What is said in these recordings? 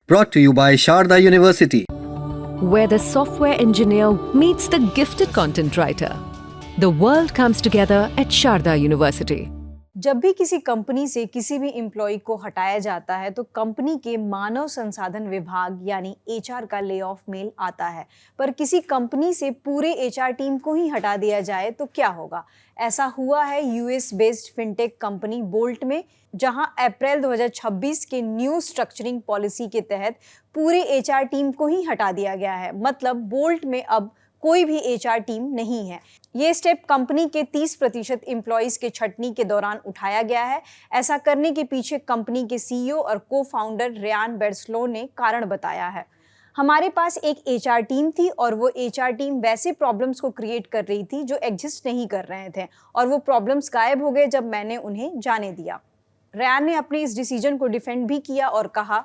Brought to you by Sharda University. Where the software engineer meets the gifted content writer. The world comes together at Sharda University. जब भी किसी company से किसी भी employ को हटाया जाता है तो कंपनी के मानव संसाधन विभाग यानी एचआर का ले ऑफ मेल आता है। पर किसी कंपनी से पूरे एचआर टीम को ही हटा दिया जाए तो क्या होगा? ऐसा हुआ है US based fintech company bolt में, जहां अप्रैल 2026 के न्यू स्ट्रक्चरिंग पॉलिसी के तहत पूरे एचआर टीम को ही हटा दिया गया है। मतलब बोल्ट में अब कोई भी एचआर टीम नहीं है। ये स्टेप कंपनी के 30% एम्प्लॉइज के छटनी के दौरान उठाया गया है। ऐसा करने के पीछे कंपनी के सीईओ और को फाउंडर रियान बेर्सलो ने कारण बताया है। हमारे पास एक एचआर टीम थी और वो एचआर टीम वैसे प्रॉब्लम्स को क्रिएट कर रही थी जो एग्जिस्ट नहीं कर रहे थे, और वो प्रॉब्लम्स गायब हो गए जब मैंने उन्हें जाने दिया। रियान ने अपने इस डिसीजन को डिफेंड भी किया और कहा,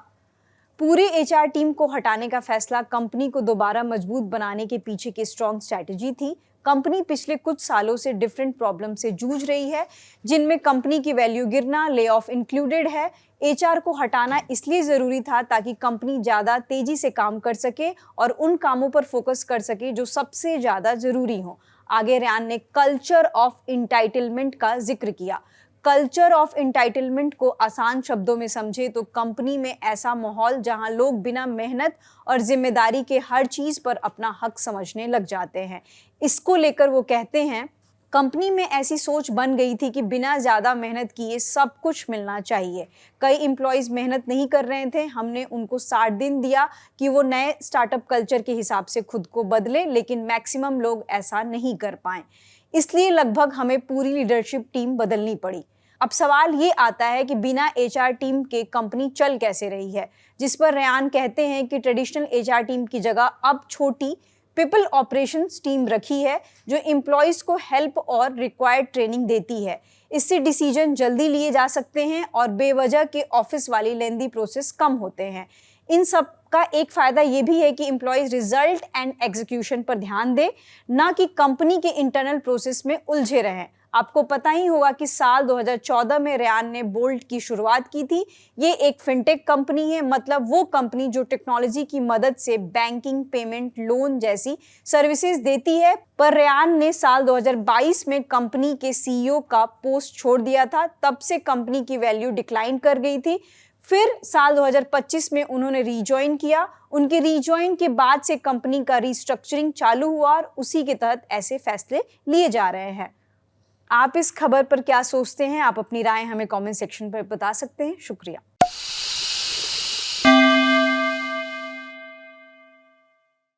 पूरे एचआर टीम को हटाने का फैसला कंपनी को दोबारा मजबूत बनाने के पीछे की स्ट्रॉन्ग स्ट्रैटेजी थी। कंपनी पिछले कुछ सालों से डिफरेंट प्रॉब्लम से जूझ रही है, जिनमें कंपनी की वैल्यू गिरना, ले ऑफ इंक्लूडेड है। एचआर को हटाना इसलिए ज़रूरी था ताकि कंपनी ज़्यादा तेज़ी से काम कर सके और उन कामों पर फोकस कर सके जो सबसे ज़्यादा ज़रूरी हों। आगे रियान ने कल्चर ऑफ इंटाइटलमेंट का जिक्र किया। कल्चर ऑफ इंटाइटलमेंट को आसान शब्दों में समझे तो कंपनी में ऐसा माहौल जहां लोग बिना मेहनत और जिम्मेदारी के हर चीज़ पर अपना हक समझने लग जाते हैं। इसको लेकर वो कहते हैं, कंपनी में ऐसी सोच बन गई थी कि बिना ज़्यादा मेहनत किए सब कुछ मिलना चाहिए। कई एम्प्लॉयज़ मेहनत नहीं कर रहे थे। हमने उनको 60 दिन दिया कि वो नए स्टार्टअप कल्चर के हिसाब से खुद को बदले, लेकिन मैक्सिमम लोग ऐसा नहीं कर पाए। इसलिए लगभग हमें पूरी लीडरशिप टीम बदलनी पड़ी। अब सवाल ये आता है कि बिना एचआर टीम के कंपनी चल कैसे रही है, जिस पर रियान कहते हैं कि ट्रेडिशनल एचआर टीम की जगह अब छोटी पीपल ऑपरेशंस टीम रखी है जो एम्प्लॉयज़ को हेल्प और रिक्वायर्ड ट्रेनिंग देती है। इससे डिसीजन जल्दी लिए जा सकते हैं और बेवजह के ऑफिस वाली लेंदी प्रोसेस कम होते हैं। इन सब का एक फ़ायदा ये भी है कि एम्प्लॉयज़ रिजल्ट एंड एग्जीक्यूशन पर ध्यान दें, ना कि कंपनी के इंटरनल प्रोसेस में उलझे रहें। आपको पता ही होगा कि साल 2014 में रियान ने बोल्ट की शुरुआत की थी। ये एक फिनटेक कंपनी है, मतलब वो कंपनी जो टेक्नोलॉजी की मदद से बैंकिंग, पेमेंट, लोन जैसी सर्विसेज देती है। पर रियान ने साल 2022 में कंपनी के सीईओ का पोस्ट छोड़ दिया था। तब से कंपनी की वैल्यू डिक्लाइन कर गई थी। फिर साल 2025 में उन्होंने रीजॉइन किया। उनके रीजॉइन के बाद से कंपनी का रीस्ट्रक्चरिंग चालू हुआ और उसी के तहत ऐसे फैसले लिए जा रहे हैं। आप इस खबर पर क्या सोचते हैं? आप अपनी राय हमें कमेंट सेक्शन पर बता सकते हैं। शुक्रिया।